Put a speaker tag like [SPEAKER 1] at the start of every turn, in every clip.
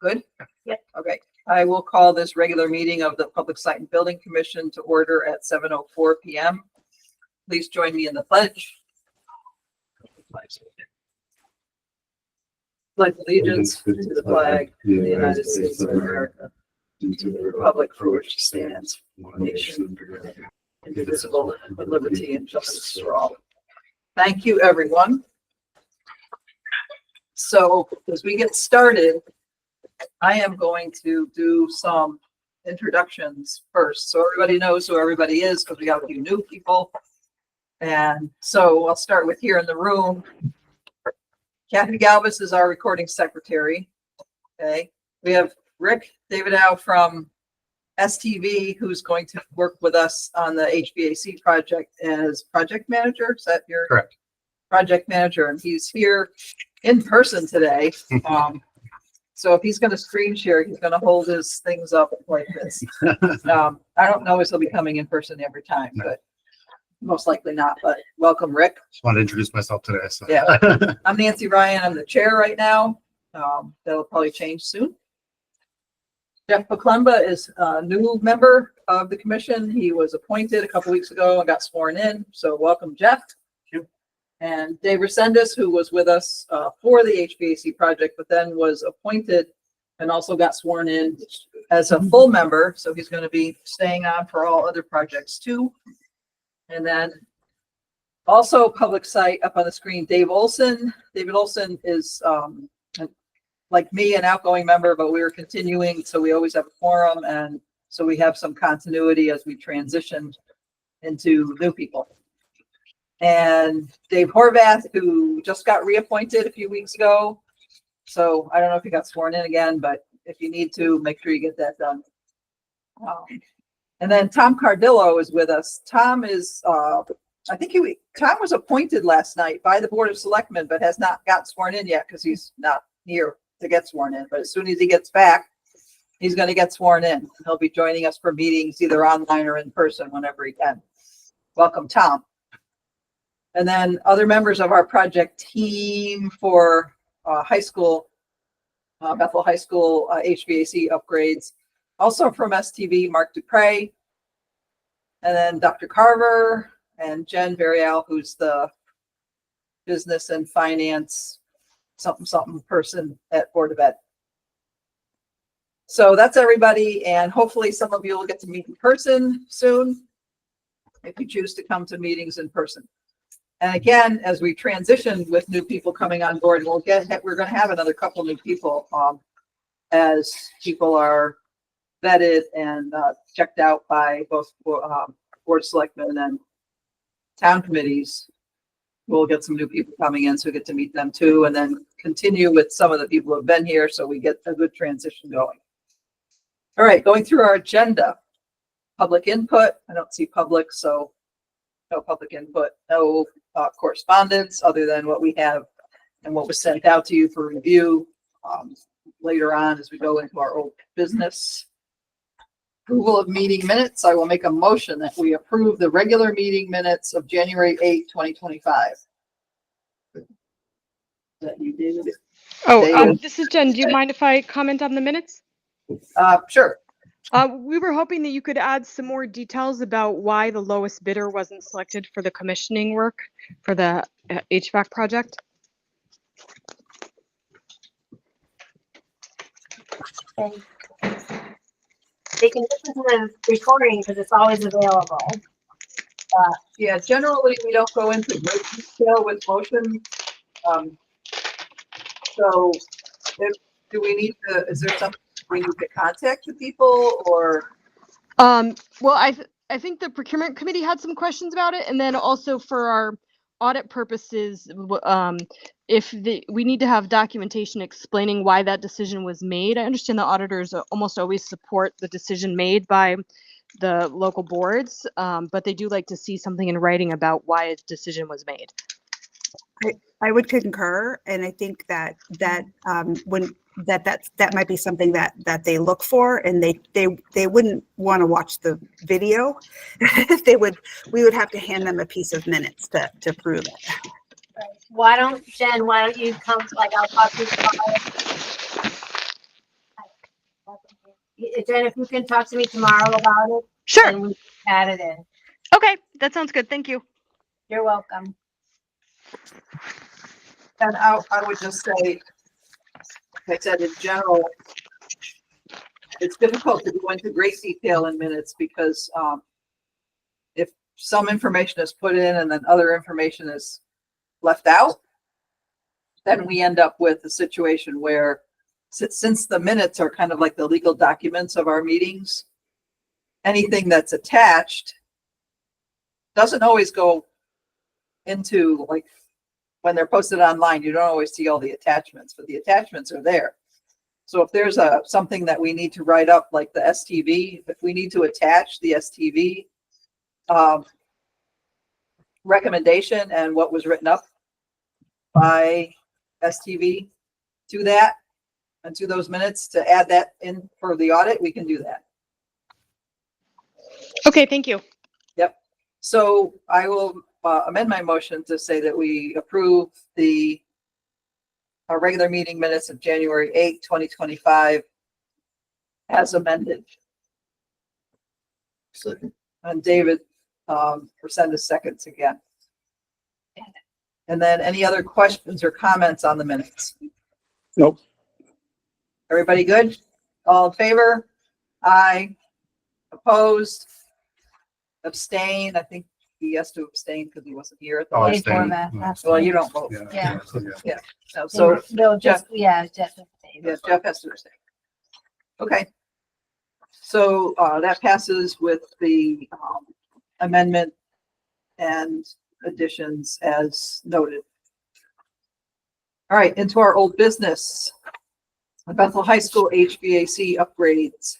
[SPEAKER 1] Good?
[SPEAKER 2] Yep.
[SPEAKER 1] Okay. I will call this regular meeting of the Public Site and Building Commission to order at 7:04 p.m. Please join me in the pledge. Pledge allegiance to the flag of the United States of America, and to the republic for which it stands, one nation, indivisible, with liberty and justice for all. Thank you, everyone. So as we get started, I am going to do some introductions first, so everybody knows who everybody is, because we got a few new people. And so I'll start with here in the room. Kathy Galvis is our recording secretary. Okay, we have Rick Davidow from STV, who's going to work with us on the HVAC project as project manager. Is that your
[SPEAKER 3] correct
[SPEAKER 1] project manager? And he's here in person today. So if he's going to screen share, he's going to hold his things up like this. I don't know if he'll be coming in person every time, but most likely not. But welcome, Rick.
[SPEAKER 3] just wanted to introduce myself today. So.
[SPEAKER 1] Yeah. I'm Nancy Ryan. I'm the chair right now. That'll probably change soon. Jeff Baklemba is a new member of the commission. He was appointed a couple weeks ago and got sworn in. So welcome, Jeff. And Dave Resendez, who was with us for the HVAC project, but then was appointed and also got sworn in as a full member. So he's going to be staying on for all other projects too. And then also public site up on the screen, Dave Olson. David Olson is like me, an outgoing member, but we are continuing. So we always have a quorum. And so we have some continuity as we transition into new people. And Dave Horvath, who just got reappointed a few weeks ago. So I don't know if he got sworn in again, but if you need to, make sure you get that done. And then Tom Cardillo is with us. Tom is, I think Tom was appointed last night by the Board of Selectmen, but has not got sworn in yet because he's not here to get sworn in. But as soon as he gets back, he's going to get sworn in. He'll be joining us for meetings either online or in person whenever he can. Welcome, Tom. And then other members of our project team for high school, Bethel High School HVAC upgrades. Also from STV, Mark Dupre. And then Dr. Carver and Jen Varial, who's the business and finance something person at Board of Ed. So that's everybody. And hopefully some of you will get to meet in person soon if you choose to come to meetings in person. And again, as we transition with new people coming on board, we're going to have another couple new people as people are vetted and checked out by both board selectmen and town committees. We'll get some new people coming in, so we get to meet them too, and then continue with some of the people who have been here, so we get a good transition going. All right, going through our agenda. Public input. I don't see public, so no public input. No correspondence other than what we have and what was sent out to you for review later on as we go into our old business. Approval of meeting minutes. I will make a motion that we approve the regular meeting minutes of January 8, 2025. Is that you, David?
[SPEAKER 4] Oh, this is Jen. Do you mind if I comment on the minutes?
[SPEAKER 1] Sure.
[SPEAKER 4] We were hoping that you could add some more details about why the lowest bidder wasn't selected for the commissioning work for the HVAC project.
[SPEAKER 2] Okay. They can listen to the recording because it's always available.
[SPEAKER 1] Yeah, generally we don't go into great detail with motion. So do we need to, is there something we need to contact the people or?
[SPEAKER 4] Well, I think the procurement committee had some questions about it, and then also for our audit purposes, we need to have documentation explaining why that decision was made. I understand the auditors almost always support the decision made by the local boards, but they do like to see something in writing about why a decision was made.
[SPEAKER 5] I would concur, and I think that that might be something that they look for, and they wouldn't want to watch the video. We would have to hand them a piece of minutes to prove it.
[SPEAKER 2] Why don't you come, like, I'll talk to you about it. Jen, if you can talk to me tomorrow about it,
[SPEAKER 4] Sure.
[SPEAKER 2] and we add it in.
[SPEAKER 4] Okay, that sounds good. Thank you.
[SPEAKER 2] You're welcome.
[SPEAKER 1] And I would just say, like I said, in general, it's difficult to go into great detail in minutes because if some information is put in and then other information is left out, then we end up with a situation where since the minutes are kind of like the legal documents of our meetings, anything that's attached doesn't always go into, like, when they're posted online, you don't always see all the attachments, but the attachments are there. So if there's something that we need to write up, like the STV, if we need to attach the STV recommendation and what was written up by STV to that and to those minutes to add that in for the audit, we can do that.
[SPEAKER 4] Okay, thank you.
[SPEAKER 1] Yep. So I will amend my motion to say that we approve our regular meeting minutes of January 8th, 2025 as amended.
[SPEAKER 3] Second.
[SPEAKER 1] And David, send us seconds again. And then any other questions or comments on the minutes?
[SPEAKER 6] Nope.
[SPEAKER 1] Everybody good? All in favor? Aye. Opposed? Abstain? I think he has to abstain because he wasn't here at the
[SPEAKER 3] Oh,
[SPEAKER 1] last.
[SPEAKER 2] Dave
[SPEAKER 3] abstain.
[SPEAKER 2] Format,
[SPEAKER 3] Yeah.
[SPEAKER 2] absolutely.
[SPEAKER 1] Well, you don't vote.
[SPEAKER 2] Yeah.
[SPEAKER 1] No, so
[SPEAKER 2] They'll just, yeah, Jeff.
[SPEAKER 1] yeah, Jeff has to abstain. Okay. So that passes with the amendment and additions as noted. All right, into our old business. Bethel High School HVAC upgrades.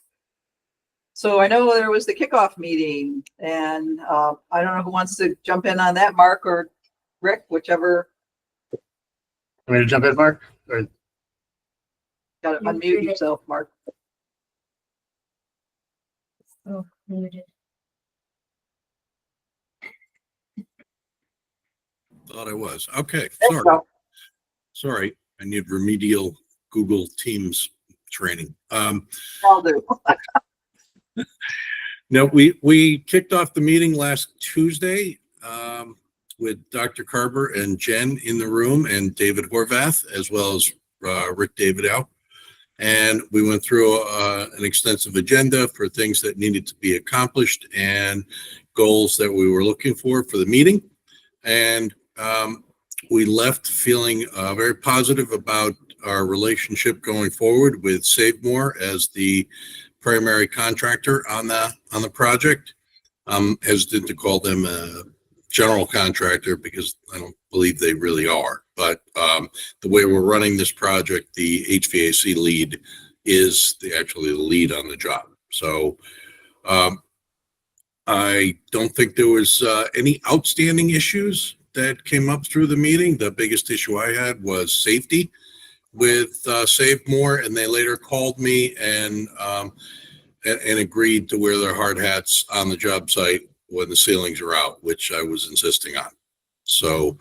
[SPEAKER 1] So I know there was the kickoff meeting and I don't know who wants to jump in on that, Mark or Rick, whichever.
[SPEAKER 3] Want me to jump in, Mark? Or
[SPEAKER 1] Got to
[SPEAKER 2] You
[SPEAKER 1] unmute
[SPEAKER 2] muted.
[SPEAKER 1] yourself, Mark.
[SPEAKER 2] Oh, muted.
[SPEAKER 7] Thought I was. Okay,
[SPEAKER 1] There you
[SPEAKER 7] sorry.
[SPEAKER 1] go.
[SPEAKER 7] Sorry. I need remedial Google Teams training.
[SPEAKER 1] I'll do.
[SPEAKER 7] No, we kicked off the meeting last Tuesday with Dr. Carver and Jen in the room and David Horvath, as well as Rick Davidow. And we went through an extensive agenda for things that needed to be accomplished and goals that we were looking for the meeting. And we left feeling very positive about our relationship going forward with Save More as the primary contractor on the project. I'm hesitant to call them a general contractor because I don't believe they really are. But the way we're running this project, the HVAC lead is actually the lead on the job. So I don't think there was any outstanding issues that came up through the meeting. The biggest issue I had was safety with Save More, and they later called me and agreed to wear their hard hats on the job site when the ceilings are out, which I was insisting on. So,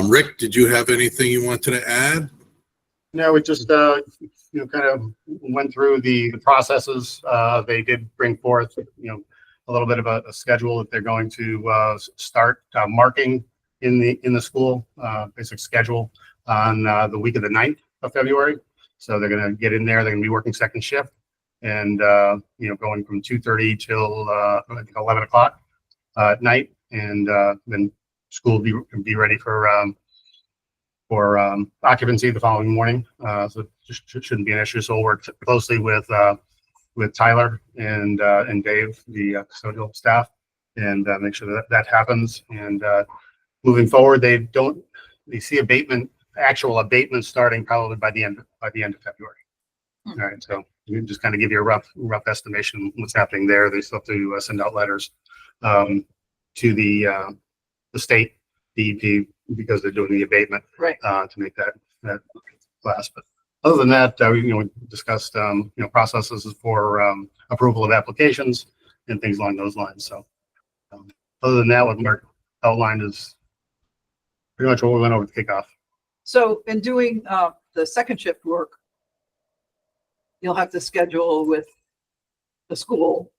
[SPEAKER 7] Rick, did you have anything you wanted to add?
[SPEAKER 3] No, we just, kind of went through the processes. They did bring forth, a little bit of a schedule that they're going to start marking in the school, basic schedule on the week of the 9th of February. So they're going to get in there. They're going to be working second shift and, going from 2:30 till 11 o'clock at night. And then school will be ready for occupancy the following morning. So it shouldn't be an issue. So we'll work closely with Tyler and Dave, the custodial staff, and make sure that happens. And moving forward, they see actual abatement starting probably by the end of February. All right, so you can just kind of give you a rough estimation of what's happening there. They still have to send out letters to the state DEP because they're doing the abatement,
[SPEAKER 1] Right.
[SPEAKER 3] to make that last. But other than that, we discussed processes for approval of applications and things along those lines. So other than that, what Mark outlined is pretty much what we went over at the kickoff.
[SPEAKER 1] So in doing the second shift work, you'll have to schedule with the school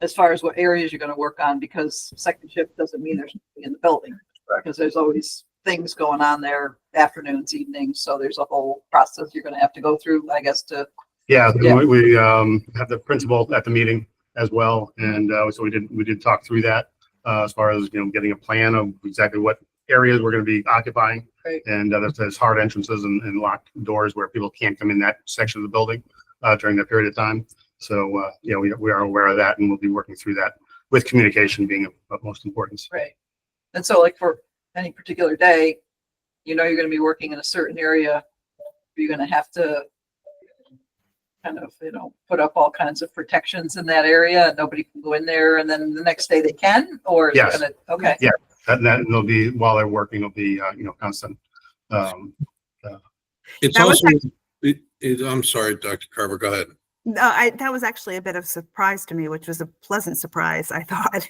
[SPEAKER 1] as far as what areas you're gonna work on, because second shift doesn't mean there's nothing in the building. Because there's always things going on there, afternoons, evenings, so there's a whole process you're gonna have to go through, I guess, to,
[SPEAKER 3] Yeah,
[SPEAKER 1] Yeah.
[SPEAKER 3] we have the principal at the meeting as well, and so we did talk through that as far as, getting a plan of exactly what areas we're going to be occupying.
[SPEAKER 1] Right.
[SPEAKER 3] And there's hard entrances and locked doors where people can't come in that section of the building during that period of time. So we are aware of that, and we'll be working through that, with communication being of most importance.
[SPEAKER 1] right. And so like for any particular day, you're gonna be working in a certain area, you're gonna have to kind of, put up all kinds of protections in that area, and nobody can go in there, and then the next day they can, or is it
[SPEAKER 3] Yes.
[SPEAKER 1] gonna, okay,
[SPEAKER 3] That will be, while they're working, will be constant.
[SPEAKER 7] It's
[SPEAKER 5] That was
[SPEAKER 7] also, I'm sorry, Dr. Carver, go ahead.
[SPEAKER 5] That was actually a bit of a surprise to me, which was a pleasant surprise. I thought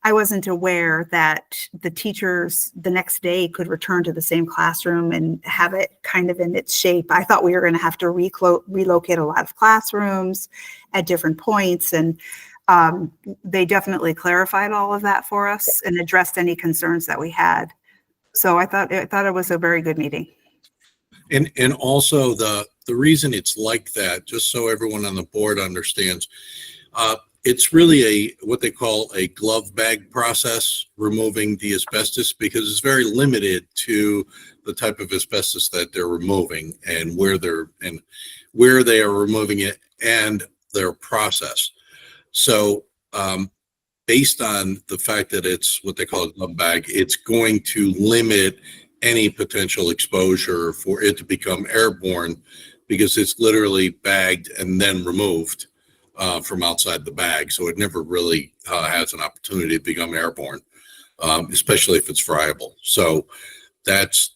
[SPEAKER 5] I wasn't aware that the teachers the next day could return to the same classroom and have it kind of in its shape. I thought we were going to have to relocate a lot of classrooms at different points, and they definitely clarified all of that for us and addressed any concerns that we had. So I thought it was a very good meeting.
[SPEAKER 7] And also the reason it's like that, just so everyone on the board understands, it's really what they call a glove bag process, removing the asbestos, because it's very limited to the type of asbestos that they're removing and where they are removing it and their process. So based on the fact that it's what they call a glove bag, it's going to limit any potential exposure for it to become airborne, because it's literally bagged and then removed from outside the bag. So it never really has an opportunity to become airborne, especially if it's friable. So that's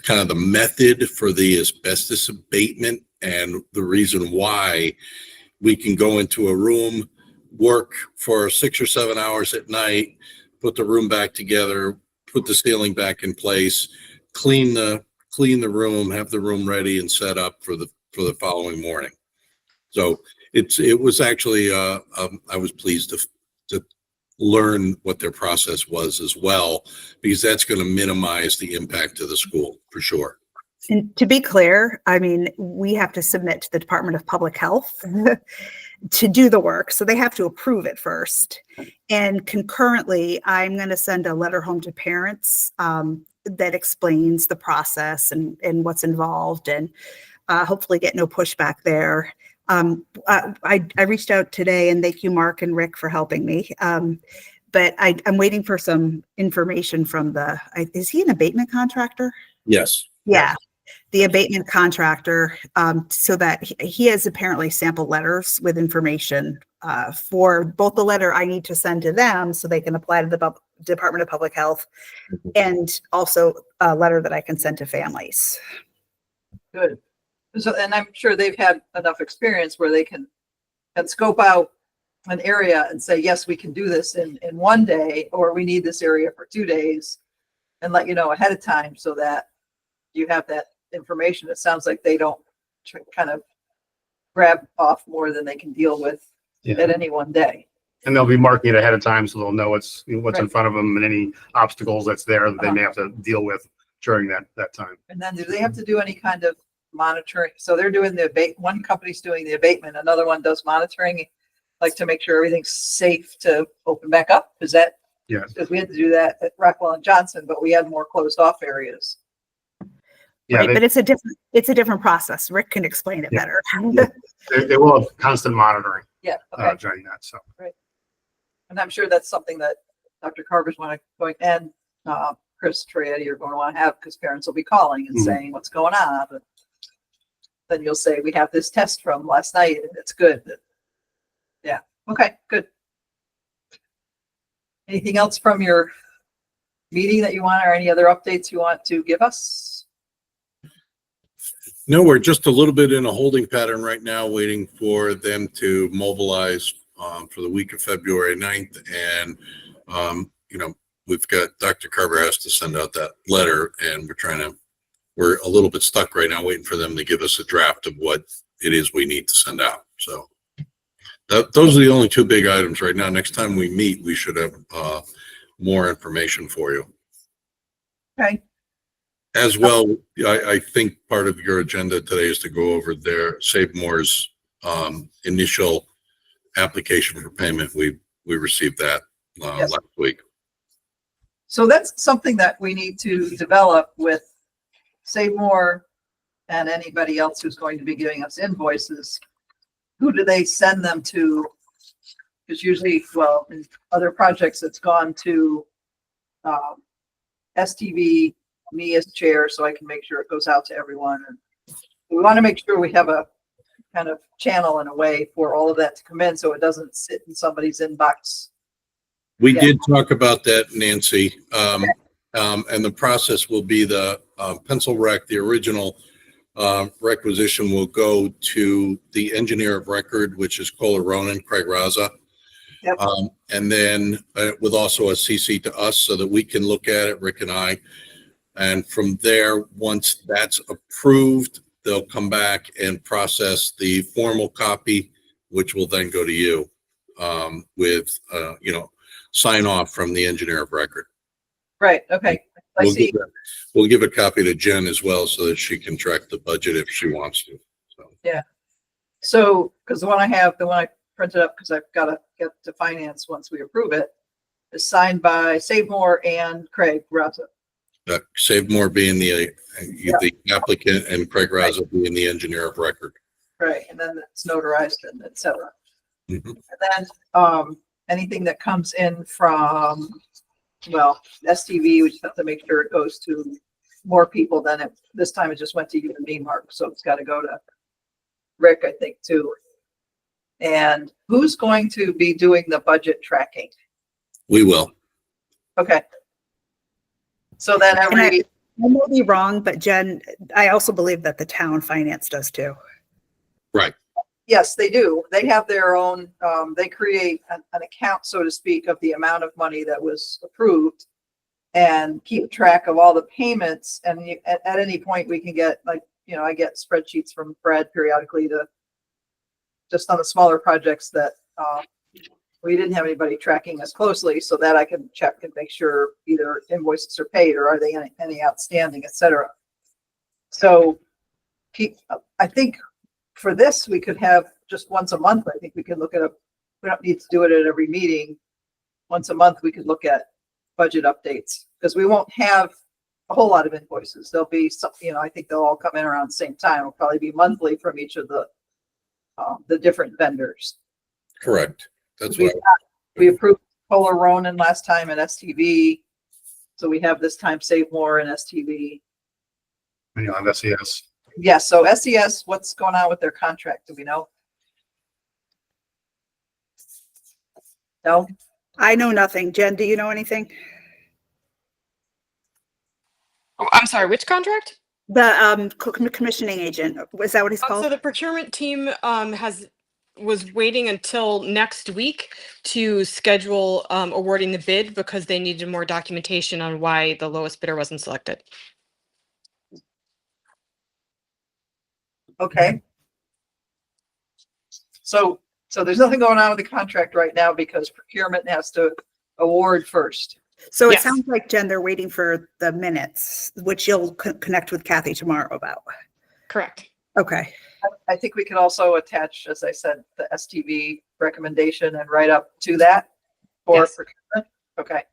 [SPEAKER 7] kind of the method for the asbestos abatement, and the reason why we can go into a room, work for 6 or 7 hours at night, put the room back together, put the ceiling back in place, clean the room, have the room ready and set up for the following morning. So it was actually I was pleased to learn what their process was as well, because that's going to minimize the impact to the school for sure.
[SPEAKER 5] And to be clear, I mean, we have to submit to the Department of Public Health to do the work. So they have to approve it first. And concurrently, I'm going to send a letter home to parents that explains the process and what's involved, and hopefully get no pushback there. I reached out today, and thank you, Mark and Rick, for helping me. But I'm waiting for some information from is he an abatement contractor?
[SPEAKER 7] Yes.
[SPEAKER 5] Yeah, the abatement contractor, so that he has apparently sample letters with information for both the letter I need to send to them so they can apply to the Department of Public Health, and also a letter that I can send to families.
[SPEAKER 1] good. So, and I'm sure they've had enough experience where they can scope out an area and say, yes, we can do this in one day, or we need this area for 2 days, and let you know ahead of time so that you have that information. It sounds like they don't kind of grab off more than they can deal with at any one day.
[SPEAKER 3] And they'll be marking it ahead of time, so they'll know what's in
[SPEAKER 1] Right.
[SPEAKER 3] front of them and any obstacles that's there that they may have to deal with during that time.
[SPEAKER 1] And then do they have to do any kind of monitoring? So they're doing one company's doing the abatement, another one does monitoring, like to make sure everything's safe to open back up. Is that?
[SPEAKER 3] Yes.
[SPEAKER 1] Because we had to do that at Rockwell and Johnson, but we had more closed off areas.
[SPEAKER 3] Yeah,
[SPEAKER 5] Right, but it's a different process. Rick can explain it better.
[SPEAKER 3] they will have constant monitoring
[SPEAKER 1] Yeah, okay.
[SPEAKER 3] during that. So
[SPEAKER 1] And I'm sure that's something that Dr. Carver's and Chris Trietti are going to want to have, because parents will be calling and
[SPEAKER 3] Mhm.
[SPEAKER 1] saying what's going on. But then you'll say, we have this test from last night and it's good. Yeah, okay, good. Anything else from your meeting that you want, or any other updates you want to give us?
[SPEAKER 7] No, we're just a little bit in a holding pattern right now, waiting for them to mobilize for the week of February 9th. And, we've got Dr. Carver has to send out that letter, and we're a little bit stuck right now waiting for them to give us a draft of what it is we need to send out. So Those are the only two big items right now. Next time we meet, we should have more information for you.
[SPEAKER 1] Okay,
[SPEAKER 7] As well, I think part of your agenda today is to go over their Save More's initial application for payment. We received that
[SPEAKER 1] Yes.
[SPEAKER 7] last week.
[SPEAKER 1] so that's something that we need to develop with Save More and anybody else who's going to be giving us invoices. Who do they send them to? Because usually, well, in other projects, it's gone to STV, me as chair, so I can make sure it goes out to everyone. And we want to make sure we have a kind of channel in a way for all of that to come in, so it doesn't sit in somebody's inbox.
[SPEAKER 7] We
[SPEAKER 1] Yeah.
[SPEAKER 7] did talk about that, Nancy. And the process will be the pencil rec, the original requisition will go to the engineer of record, which is Kohler Ronan, Craig Raza.
[SPEAKER 1] Yep.
[SPEAKER 7] And then with also a CC to us so that we can look at it, Rick and I. And from there, once that's approved, they'll come back and process the formal copy, which will then go to you with, sign off from the engineer of record.
[SPEAKER 1] Right, okay. I
[SPEAKER 7] We'll
[SPEAKER 1] see.
[SPEAKER 7] we'll give a copy to Jen as well so that she can track the budget if she wants to. So
[SPEAKER 1] So, because the one I printed up, because I've got to get to finance once we approve it, is signed by Save More and Craig Raza.
[SPEAKER 7] Save More being the applicant and Craig Raza being the engineer of record.
[SPEAKER 1] Right, and then it's notarized and et cetera.
[SPEAKER 7] Mhm.
[SPEAKER 1] And then, anything that comes in from, well, STV, we just have to make sure it goes to more people than it, this time it just went to you and me, Mark, so it's got to go to Rick, I think, too. And who's going to be doing the budget tracking?
[SPEAKER 7] We will.
[SPEAKER 1] Okay. So then
[SPEAKER 5] And
[SPEAKER 1] every,
[SPEAKER 5] I may be wrong, but Jen, I also believe that the town finance does too.
[SPEAKER 7] Right.
[SPEAKER 1] yes, they do. They have their own, they create an account, so to speak, of the amount of money that was approved and keep track of all the payments. And at any point we can get, like, I get spreadsheets from Brad periodically to just on the smaller projects that, we didn't have anybody tracking us closely, so that I can check and make sure either invoices are paid or are they any outstanding, et cetera. So I think for this, we could have just once a month. I think we could look at we don't need to do it at every meeting. Once a month, we could look at budget updates because we won't have a whole lot of invoices. There'll be some, I think they'll all come in around the same time. It'll probably be monthly from each of the different vendors.
[SPEAKER 7] Correct. That's
[SPEAKER 1] We
[SPEAKER 7] what,
[SPEAKER 1] we approved Kohler Ronan last time at STV. So we have this time Save More and STV.
[SPEAKER 3] And you'll have SES.
[SPEAKER 1] Yes, so SES, what's going on with their contract? Do we know? No?
[SPEAKER 5] I know nothing. Jen, do you know anything?
[SPEAKER 6] Oh, I'm sorry, which contract?
[SPEAKER 5] The commissioning agent, is that what he's
[SPEAKER 6] So
[SPEAKER 5] called?
[SPEAKER 6] the procurement team was waiting until next week to schedule awarding the bid because they needed more documentation on why the lowest bidder wasn't selected.
[SPEAKER 1] Okay. So there's nothing going on with the contract right now because procurement has to award first.
[SPEAKER 5] So it
[SPEAKER 6] Yes.
[SPEAKER 5] sounds like, Jen, they're waiting for the minutes, which you'll connect with Kathy tomorrow about.
[SPEAKER 6] Correct.
[SPEAKER 5] Okay.
[SPEAKER 1] I think we could also attach, as I said, the STV recommendation and write up to that for
[SPEAKER 6] Yes.
[SPEAKER 1] procurement. Okay,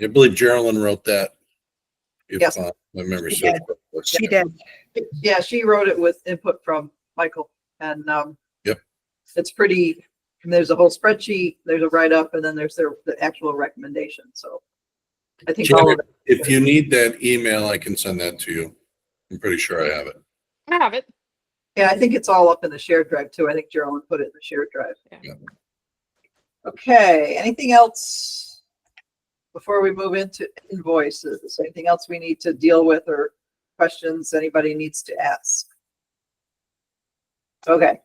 [SPEAKER 7] I believe Geraldine wrote that. If
[SPEAKER 1] Yes.
[SPEAKER 7] my memory
[SPEAKER 5] She
[SPEAKER 7] serves.
[SPEAKER 5] She did.
[SPEAKER 1] yeah, she wrote it with input from Michael and,
[SPEAKER 7] Yep.
[SPEAKER 1] it's pretty, and there's a whole spreadsheet, there's a write-up, and then there's the actual recommendation, so. I think all of it,
[SPEAKER 7] If you need that email, I can send that to you. I'm pretty sure I have it.
[SPEAKER 6] I have it.
[SPEAKER 1] yeah, I think it's all up in the shared drive too. I think Geraldine put it in the shared drive.
[SPEAKER 6] Yeah.
[SPEAKER 1] Okay, anything else before we move into invoices? Anything else we need to deal with or questions anybody needs to ask? Okay.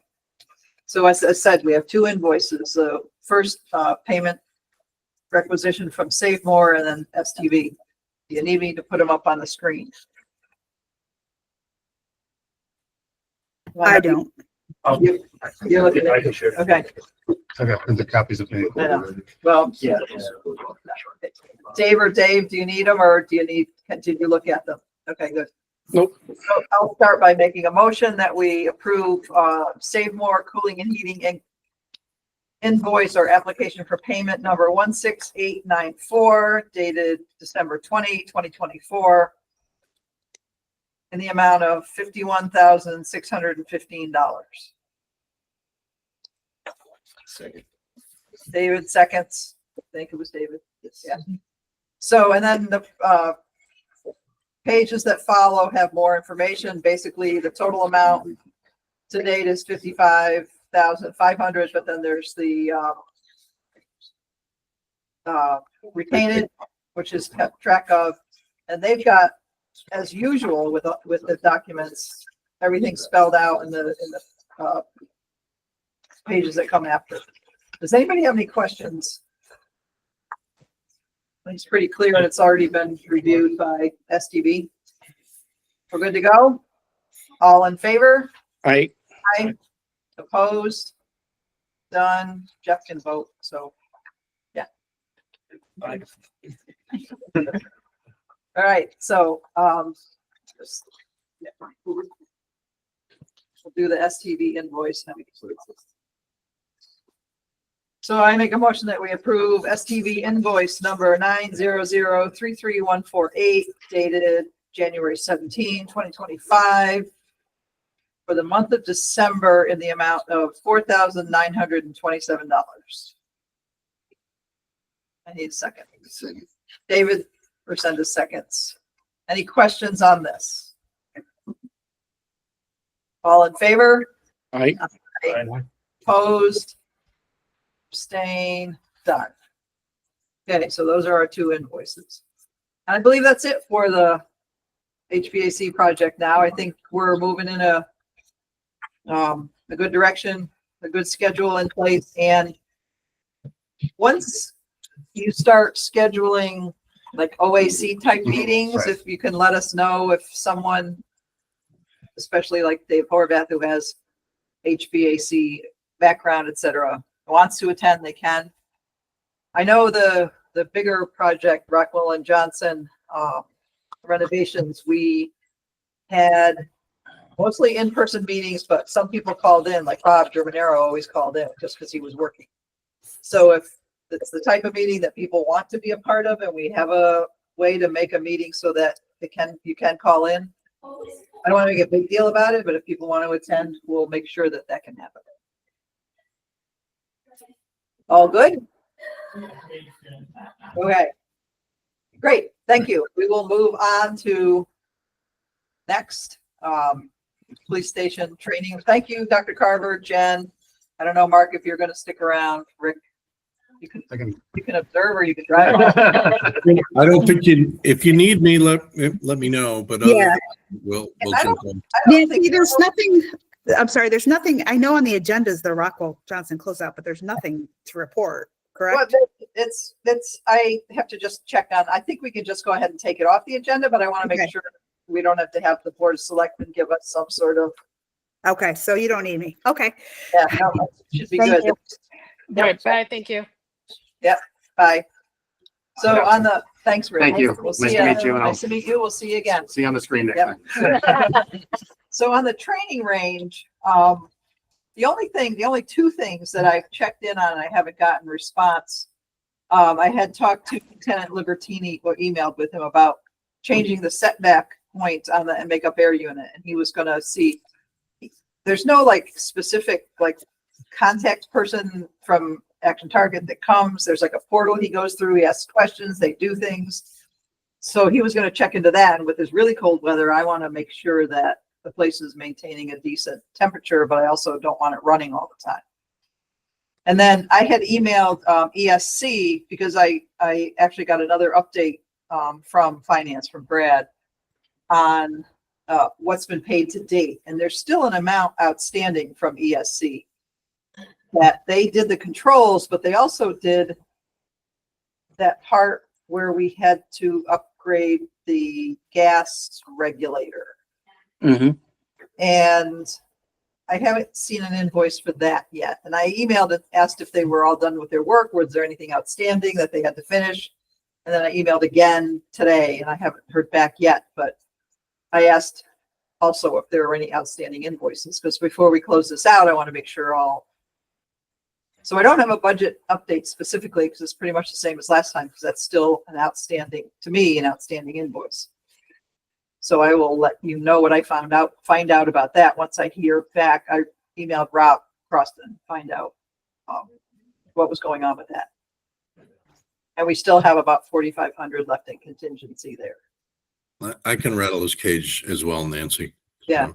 [SPEAKER 1] So as I said, we have two invoices. The first payment requisition from Save More and then STV. You need me to put them up on the screen?
[SPEAKER 5] I don't.
[SPEAKER 1] You're looking
[SPEAKER 3] I
[SPEAKER 1] at,
[SPEAKER 3] can share.
[SPEAKER 1] okay,
[SPEAKER 3] I got the copies of me.
[SPEAKER 1] I know. Well,
[SPEAKER 8] Yeah.
[SPEAKER 1] Dave, do you need them or did you look at them? Okay, good.
[SPEAKER 8] Nope.
[SPEAKER 1] So I'll start by making a motion that we approve, Save More Cooling and Heating invoice or application for payment number 16894 dated December 2024 in the amount of $51,615. David seconds. I think it was David. Yeah. So, and then the pages that follow have more information. Basically, the total amount to date is 55,500, but then there's the retained, which is kept track of, and they've got, as usual with the documents, everything spelled out in the pages that come after. Does anybody have any questions? It's pretty clear and it's already been reviewed by STB. We're good to go? All in favor?
[SPEAKER 8] Aye.
[SPEAKER 1] Aye. Opposed? Done. Jeff can vote, so, yeah.
[SPEAKER 8] Aye.
[SPEAKER 1] All right, so, we'll do the STV invoice now. So I make a motion that we approve STV invoice number 900-33148 dated January 17, 2025 for the month of December in the amount of $4,927. I need a second. David Resendez seconds. Any questions on this? All in favor?
[SPEAKER 8] Aye.
[SPEAKER 1] Opposed? Abstain? Done. Okay, so those are our two invoices. I believe that's it for the HVAC project now. I think we're moving in a good direction, a good schedule in place, and once you start scheduling like OAC type meetings,
[SPEAKER 3] Right.
[SPEAKER 1] if you can let us know if someone, especially like Dave Horvath, who has HVAC background, et cetera, wants to attend, they can. I know the bigger project, Rockwell and Johnson renovations, we had mostly in-person meetings, but some people called in, like Bob Germanero always called in just because he was working. So if it's the type of meeting that people want to be a part of and we have a way to make a meeting so that you can call in. I don't want to make a big deal about it, but if people want to attend, we'll make sure that that can happen. All good? Okay. Great, thank you. We will move on to next, police station training. Thank you, Dr. Carver, Jen. I don't know, Mark, if you're going to stick around. Rick, you can observe or you can drive.
[SPEAKER 7] I don't think if you need me, let me know, but
[SPEAKER 5] Yeah.
[SPEAKER 7] we'll
[SPEAKER 1] I
[SPEAKER 7] jump on.
[SPEAKER 1] I don't
[SPEAKER 5] Nancy,
[SPEAKER 1] think
[SPEAKER 5] there's nothing, I'm sorry, there's nothing, I know on the agendas, the Rockwell Johnson closeout, but there's nothing to report,
[SPEAKER 1] Well,
[SPEAKER 5] correct?
[SPEAKER 1] it's, I have to just check on, I think we can just go ahead and take it off the agenda, but I want to make
[SPEAKER 5] Okay.
[SPEAKER 1] sure we don't have to have the board of selectmen give us some sort of,
[SPEAKER 5] Okay, so you don't need me. Okay.
[SPEAKER 1] yeah, no, should be
[SPEAKER 5] Thank
[SPEAKER 1] good.
[SPEAKER 5] you.
[SPEAKER 6] All right, bye, thank you.
[SPEAKER 1] Bye. So on the, thanks, Rick.
[SPEAKER 8] Thank you.
[SPEAKER 1] We'll
[SPEAKER 8] Nice
[SPEAKER 1] see
[SPEAKER 8] to
[SPEAKER 1] ya.
[SPEAKER 8] meet you, and I'll-
[SPEAKER 1] Nice to meet you. We'll see you again.
[SPEAKER 8] See you on the screen next
[SPEAKER 1] Yep.
[SPEAKER 8] time.
[SPEAKER 1] So on the training range, the only two things that I've checked in on, and I haven't gotten response. I had talked to Lieutenant Libertini or emailed with him about changing the setback point on the makeup air unit, and he was gonna see. There's no like specific like contact person from Action Target that comes. There's like a portal he goes through. He asks questions. They do things. So he was going to check into that. And with this really cold weather, I want to make sure that the place is maintaining a decent temperature, but I also don't want it running all the time. And then I had emailed ESC because I actually got another update from finance, from Brad, on what's been paid to date. And there's still an amount outstanding from ESC that they did the controls, but they also did that part where we had to upgrade the gas regulator.
[SPEAKER 8] Mm-hmm.
[SPEAKER 1] And I haven't seen an invoice for that yet. And I emailed and asked if they were all done with their work. Was there anything outstanding that they had to finish? And then I emailed again today and I haven't heard back yet, but I asked also if there were any outstanding invoices, because before we close this out, I want to make sure all. So I don't have a budget update specifically because it's pretty much the same as last time, because that's still an outstanding, to me, an outstanding invoice. So I will let you know what I find out about that once I hear back. I emailed Rob Croston, find out what was going on with that. And we still have about 4,500 left in contingency there.
[SPEAKER 7] I can rattle his cage as well, Nancy.
[SPEAKER 1] Yeah.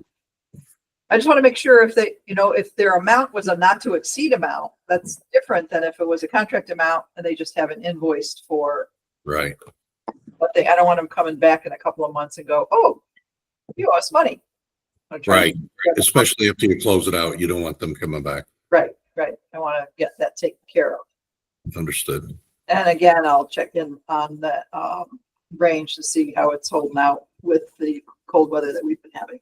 [SPEAKER 1] I just want to make sure if they, if their amount was a not to exceed amount, that's different than if it was a contract amount and they just haven't invoiced for
[SPEAKER 7] Right.
[SPEAKER 1] what I don't want them coming back in a couple of months and go, oh, you owe us money. I'm trying
[SPEAKER 7] Right. Especially after you close it out, you don't want them coming back.
[SPEAKER 1] Right. I want to get that taken care of.
[SPEAKER 7] Understood.
[SPEAKER 1] And again, I'll check in on the range to see how it's holding out with the cold weather that we've been having.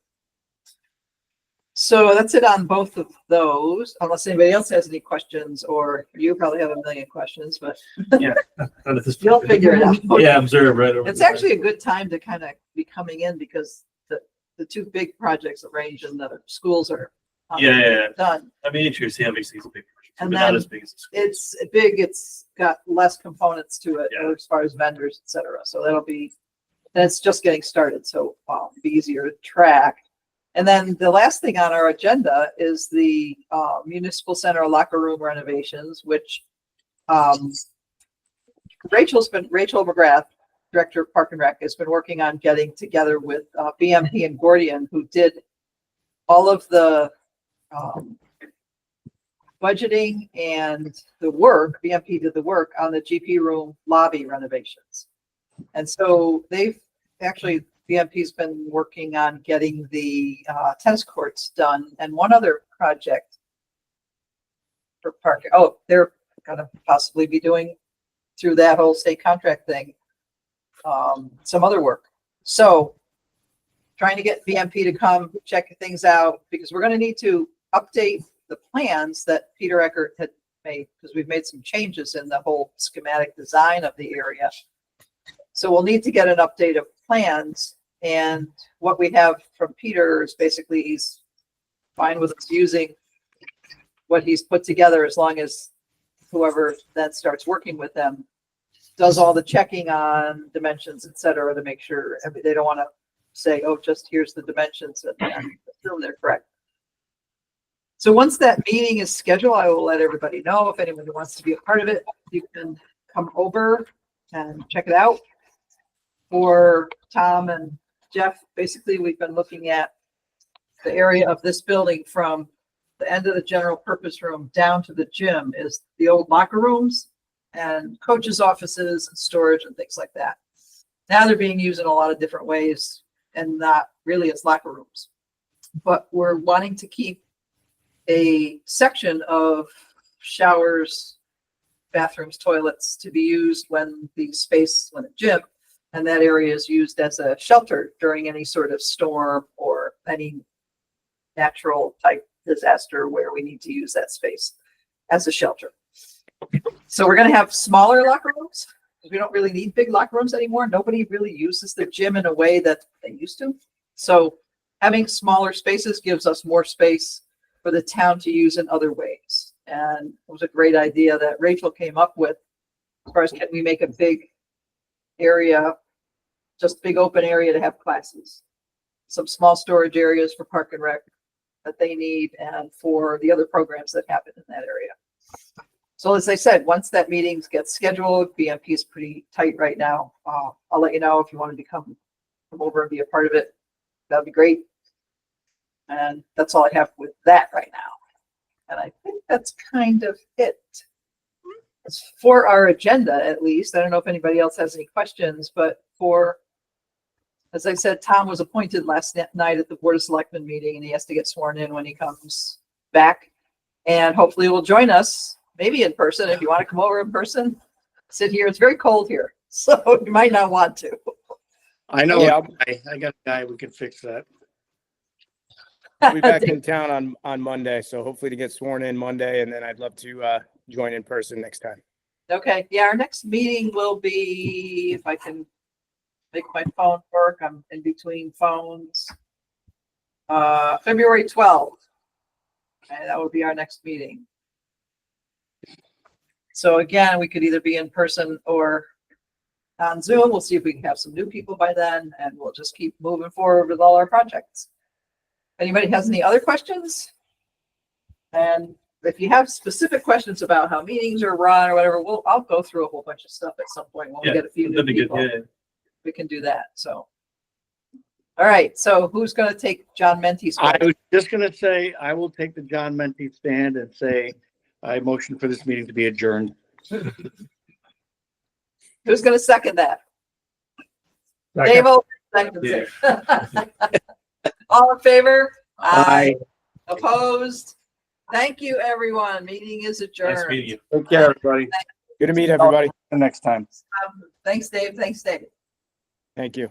[SPEAKER 1] So that's it on both of those, unless anybody else has any questions, or you probably have a million questions, but
[SPEAKER 8] Yeah. Not at this
[SPEAKER 1] you'll
[SPEAKER 8] point.
[SPEAKER 1] figure it out.
[SPEAKER 8] Yeah, observe right over.
[SPEAKER 1] It's actually a good time to kind of be coming in because the two big projects, the range and the schools are
[SPEAKER 8] Yeah.
[SPEAKER 1] done.
[SPEAKER 8] I mean, HRC obviously is a big project,
[SPEAKER 1] And
[SPEAKER 8] but not
[SPEAKER 1] then
[SPEAKER 8] as big as the school.
[SPEAKER 1] It's big, it's got less components to it
[SPEAKER 8] Yeah.
[SPEAKER 1] as far as vendors, et cetera. So and it's just getting started, so it'll be easier to track. And then the last thing on our agenda is the municipal center locker room renovations, which Rachel McGrath, Director of Park and Rec, has been working on getting together with BMP and Gordian, who did all of the budgeting and the work. BMP did the work on the GP room lobby renovations. And so BMP's been working on getting the tennis courts done and one other project for park. Oh, they're gonna possibly be doing through that whole state contract thing, some other work. So trying to get BMP to come check things out, because we're gonna need to update the plans that Peter Eckert had made, because we've made some changes in the whole schematic design of the area. So we'll need to get an update of plans, and what we have from Peter is basically he's fine with us using what he's put together, as long as whoever then starts working with them does all the checking on dimensions, et cetera, to make sure they don't want to say, oh, just here's the dimensions and assume they're correct. So once that meeting is scheduled, I will let everybody know. If anyone wants to be a part of it, you can come over and check it out. For Tom and Jeff, basically, we've been looking at the area of this building from the end of the general purpose room down to the gym is the old locker rooms and coaches' offices and storage and things like that. Now they're being used in a lot of different ways and not really as locker rooms. But we're wanting to keep a section of showers, bathrooms, toilets to be used when the gym, and that area is used as a shelter during any sort of storm or any natural type disaster where we need to use that space as a shelter. So we're going to have smaller locker rooms, because we don't really need big locker rooms anymore. Nobody really uses the gym in a way that they used to. So having smaller spaces gives us more space for the town to use in other ways. And it was a great idea that Rachel came up with, as far as can we make a big area, just big open area to have classes. Some small storage areas for Park and Rec that they need, and for the other programs that happen in that area. So as I said, once that meeting gets scheduled, BMP is pretty tight right now. I'll let you know if you want to come over and be a part of it. That'd be great. And that's all I have with that right now. And I think that's kind of it. As for our agenda, at least, I don't know if anybody else has any questions, but as I said, Tom was appointed last night at the Board of Selectmen meeting, and he has to get sworn in when he comes back. And hopefully will join us, maybe in person. If you want to come over in person, sit here. It's very cold here, so you might not want to.
[SPEAKER 9] I know.
[SPEAKER 8] Yeah.
[SPEAKER 9] I got a guy. We can fix that. I'll be back in town on Monday, so hopefully to get sworn in Monday, and then I'd love to join in person next time.
[SPEAKER 1] Okay, yeah, our next meeting will be, if I can make my phone work, I'm in between phones. February 12th. And that would be our next meeting. So again, we could either be in person or on Zoom. We'll see if we can have some new people by then, and we'll just keep moving forward with all our projects. Anybody has any other questions? And if you have specific questions about how meetings are run or whatever, I'll go through a whole bunch of stuff at some point when we
[SPEAKER 8] Yeah,
[SPEAKER 1] get a few new
[SPEAKER 8] that'd be good.
[SPEAKER 1] people.
[SPEAKER 8] Yeah.
[SPEAKER 1] We can do that, so. All right, so who's gonna take John Mente's
[SPEAKER 10] I
[SPEAKER 1] place?
[SPEAKER 10] was just gonna say, I will take the John Menti stand and say, I motion for this meeting to be adjourned.
[SPEAKER 1] Who's gonna second that?
[SPEAKER 10] Second.
[SPEAKER 1] Dave Oldham seconds it. All in favor?
[SPEAKER 10] Aye.
[SPEAKER 1] Opposed? Thank you, everyone. Meeting is
[SPEAKER 8] Nice
[SPEAKER 1] adjourned.
[SPEAKER 8] meeting you.
[SPEAKER 10] Take care, everybody.
[SPEAKER 9] Good to meet everybody.
[SPEAKER 10] The next time.
[SPEAKER 1] Thanks, Dave. Thanks, Dave.
[SPEAKER 9] Thank you.